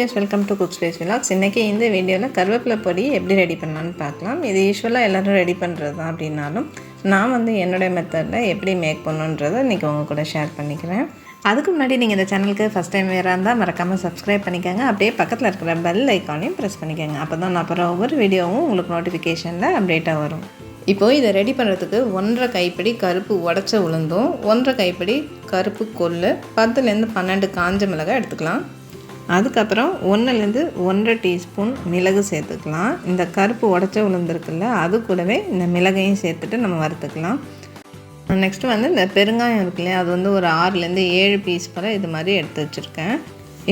Viewers, welcome to CookSpaceVlogs. இன்றைக்கி இந்த வீடியோவில் கருவேப்பிலை பொடி எப்படி ரெடி பண்ணலான்னு பார்க்கலாம். இது யூஸ்வலாக எல்லோரும் ரெடி பண்ணுறது தான் அப்படின்னாலும் நான் என்னோடய மெத்தடில் எப்படி மேக் பண்ணுன்றதை இன்றைக்கி உங்கள் கூட ஷேர் பண்ணிக்கிறேன். அதுக்கு முன்னாடி நீங்கள் இந்த சேனலுக்கு ஃபஸ்ட் டைம் வேறு இருந்தால் மறக்காமல் சப்ஸ்கிரைப் பண்ணிக்கோங்க. அப்படியே பக்கத்தில் இருக்கிற பெல் ஐக்கானையும் ப்ரெஸ் பண்ணிக்கோங்க. அப்போ தான் நான் அப்புறம் ஒவ்வொரு வீடியோவும் உங்களுக்கு நோட்டிஃபிகேஷனில் அப்டேட்டாக வரும். இப்போது இதை ரெடி பண்ணுறதுக்கு 1.5 கைப்பிடி கருப்பு உடச்ச உளுந்தும் 1.5 கைப்பிடி கருப்பு கொள்ளு 10லேருந்து 12 காஞ்ச மிளகாய் எடுத்துக்கலாம். அதுக்கப்புறம் 1லேருந்து 1.5 டீஸ்பூன் மிளகு சேர்த்துக்கலாம். இந்த கருப்பு உடச்ச உளுந்து இருக்குல்ல, அது கூடவே இந்த மிளகையும் சேர்த்துட்டு நம்ம வறுத்துக்கலாம். நெக்ஸ்ட்டு இந்த பெருங்காயம் இருக்குல்லையா, அது ஒரு 6லேருந்து 7 பீஸ் போல் இது மாதிரி எடுத்து வச்சுருக்கேன்.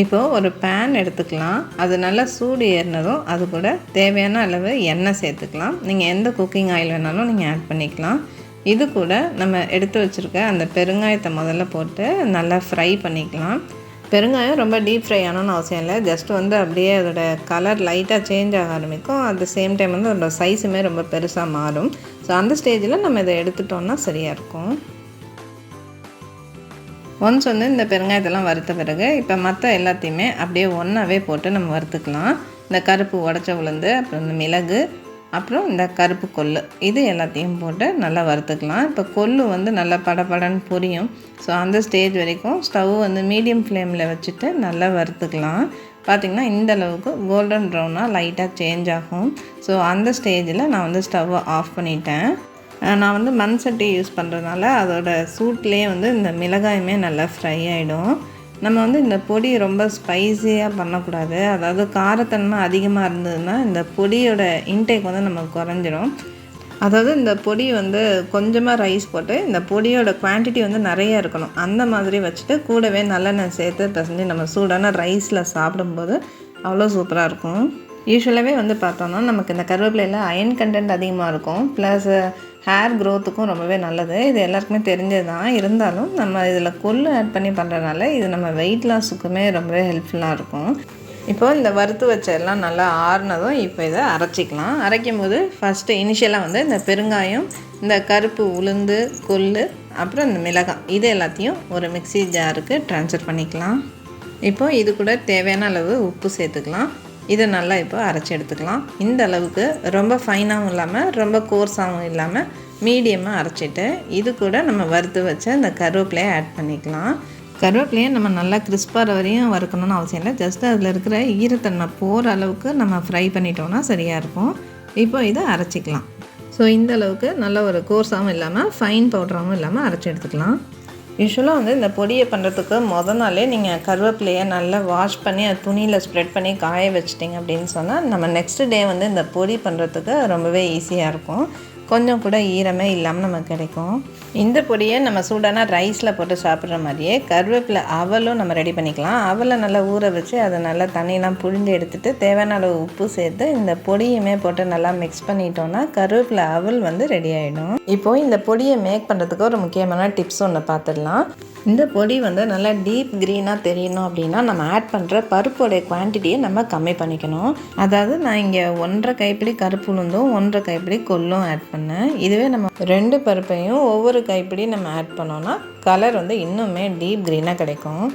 இப்போது ஒரு பேன் எடுத்துக்கலாம். அது நல்லா சூடு ஏறினதும் அது கூட தேவையான அளவு எண்ணெய் சேர்த்துக்கலாம். நீங்கள் எந்த குக்கிங் ஆயில் வேணாலும் நீங்கள் ஆட் பண்ணிக்கலாம். இது கூட நம்ம எடுத்து வச்சுருக்க அந்த பெருங்காயத்தை முதல்ல போட்டு நல்லா ஃப்ரை பண்ணிக்கலாம். பெருங்காயம் ரொம்ப டீப் ஃப்ரை ஆனோன்னு அவசியம் இல்லை. ஜஸ்ட் அப்படியே அதோட கலர் லைட்டாக சேஞ்ச் ஆக ஆரம்பிக்கும். அட் த சேம் டைம் அதோட சைஸுமே ரொம்ப பெருசாக மாறும். ஸோ அந்த ஸ்டேஜில் நம்ம இதை எடுத்துட்டோம்னா சரியாக இருக்கும். ஒன்ஸ் இந்த பெருங்காயத்தெல்லாம் வறுத்த பிறகு இப்போ மற்ற எல்லாத்தையுமே அப்படியே ஒன்றாவே போட்டு நம்ம வறுத்துக்கலாம். இந்த கருப்பு உடச்ச உளுந்து, அப்புறம் இந்த மிளகு, அப்புறம் இந்த கருப்பு கொள்ளு, இது எல்லாத்தையும் போட்டு நல்லா வறுத்துக்கலாம். இப்போ கொள்ளு நல்லா படபடன்னு பொரியும். ஸோ அந்த ஸ்டேஜ் வரைக்கும் ஸ்டவ் மீடியம் ஃப்ளேமில் வச்சுட்டு நல்லா வறுத்துக்கலாம். பார்த்திங்கன்னா இந்த அளவுக்கு கோல்டன் ப்ரௌனாக லைட்டாக சேஞ்ச் ஆகும். ஸோ அந்த ஸ்டேஜில் நான் ஸ்டவ்வை ஆஃப் பண்ணிட்டேன். நான் மண் சட்டி யூஸ் பண்ணுறதுனால அதோட சூட்லேயே இந்த மிளகாயுமே நல்லா ஃப்ரை ஆகிடும். நம்ம இந்த பொடி ரொம்ப ஸ்பைஸியாக பண்ணக்கூடாது. அதாவது காரத்தன்மை அதிகமாக இருந்ததுன்னா இந்த பொடியோட இன்டேக் நமக்கு குறைஞ்சிரும். அதாவது இந்த பொடி கொஞ்சமாக ரைஸ் போட்டு இந்த பொடியோட குவான்டிட்டி நிறைய இருக்கணும். அந்த மாதிரி வச்சுட்டு கூடவே நல்லெண்ணெய் சேர்த்து பிசைஞ்சு நம்ம சூடான ரைஸில் சாப்பிடும்போது அவ்வளோ சூப்பராக இருக்கும். யூஸ்வலாகவே பார்த்தோன்னா நமக்கு இந்த கருவேப்பிலையில் அயன் கண்டென்ட் அதிகமாக இருக்கும். ப்ளஸ் ஹேர் க்ரோத்துக்கும் ரொம்பவே நல்லது. இது எல்லாருக்குமே தெரிஞ்சது தான். இருந்தாலும் நம்ம இதில் கொள்ளு ஆட் பண்ணி பண்ணுறதுனால இது நம்ம வெயிட் லாஸுக்குமே ரொம்பவே ஹெல்ப்ஃபுல்லாக இருக்கும். இப்போது இந்த வறுத்து வச்ச எல்லாம் நல்லா ஆறுனதும் இப்போ இதை அரைச்சிக்கலாம். அரைக்கும் போது ஃபஸ்ட்டு இனிஷியலாக இந்த பெருங்காயம், இந்த கருப்பு உளுந்து, கொள்ளு, அப்புறம் இந்த மிளகாய், இது எல்லாத்தையும் ஒரு மிக்ஸி ஜாருக்கு ட்ரான்ஸ்ஃபர் பண்ணிக்கலாம். இப்போது இது கூட தேவையான அளவு உப்பு சேர்த்துக்கலாம். இதை நல்லா இப்போ அரைச்சி எடுத்துக்கலாம். இந்த அளவுக்கு ரொம்ப ஃபைனாகவும் இல்லாமல் ரொம்ப கோர்ஸாகவும் இல்லாமல் மீடியமாக அரைச்சிட்டு இது கூட நம்ம வறுத்து வச்ச இந்த கருவேப்பிலையை ஆட் பண்ணிக்கலாம். கருவேப்பிலையை நம்ம நல்லா கிறிஸ்பாக வரையும் வறுக்கணும்னு அவசியம் இல்லை. ஜஸ்ட் அதில் இருக்கிற ஈரத்தன்மை போகிற அளவுக்கு நம்ம ஃப்ரை பண்ணிட்டோம்னா சரியாக இருக்கும். இப்போ இதை அரைச்சிக்கலாம். ஸோ இந்த அளவுக்கு நல்ல ஒரு கோர்ஸாகவும் இல்லாமல் ஃபைன் பவுடராகவும் இல்லாமல் அரைச்சி எடுத்துக்கலாம். யூஸ்வலாக இந்த பொடியை பண்ணுறதுக்கு நாளே நீங்கள் கருவேப்பிலையை நல்லா வாஷ் பண்ணி அது துணியில் ஸ்ப்ரெட் பண்ணி காய வச்சிட்டிங்க அப்படின்னு சொன்னால் நம்ம நெக்ஸ்ட் டே இந்த பொடி பண்ணுறதுக்கு ரொம்பவே ஈஸியாக இருக்கும். கொஞ்சம் கூட ஈரமே இல்லாமல் நமக்கு கிடைக்கும். இந்த பொடியை நம்ம சூடான ரைஸில் போட்டு சாப்பிட்ற மாதிரியே கருவேப்பிலை அவலும் நம்ம ரெடி பண்ணிக்கலாம். அவலை நல்லா ஊற வச்சு அதை நல்லா தண்ணியெலாம் புழிஞ்சு எடுத்துகிட்டு தேவையான அளவு உப்பு சேர்த்து இந்த பொடியுமே போட்டு நல்லா மிக்ஸ் பண்ணிட்டோன்னா கருவேப்பிலை அவல் ரெடி ஆகிடும். இப்போது இந்த பொடியை மேக் பண்ணுறதுக்கு ஒரு முக்கியமான டிப்ஸ் ஒன்று பார்த்துடலாம். இந்த பொடி நல்லா டீப் க்ரீனாக தெரியணும் அப்படின்னா நம்ம ஆட் பண்ணுற பருப்போடைய குவான்டிட்டியை நம்ம கம்மி பண்ணிக்கணும். அதாவது நான் இங்கே 1.5 கைப்பிடி கருப்பு உளுந்தும் 1.5 கைப்பிடி கொள்ளும் ஆட் பண்ணேன். இதுவே நம்ம 2 பருப்பையும் ஒவ்வொரு கைப்பிடி நம்ம ஆட் பண்ணோன்னா கலர் இன்னுமே டீப் க்ரீனாக கிடைக்கும்.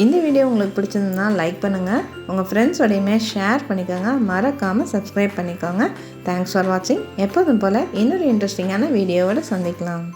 இந்த வீடியோ உங்களுக்கு பிடிச்சிருந்ததுன்னா லைக் பண்ணுங்கள், உங்கள் ஃப்ரெண்ட்ஸோடையுமே ஷேர் பண்ணிக்கோங்க, மறக்காமல் சப்ஸ்கிரைப் பண்ணிக்கோங்க. தேங்க்ஸ் ஃபார் வாட்சிங். எப்போதும் போல் இன்னொரு இன்ட்ரெஸ்டிங்கான வீடியோவோட சந்திக்கலாம்.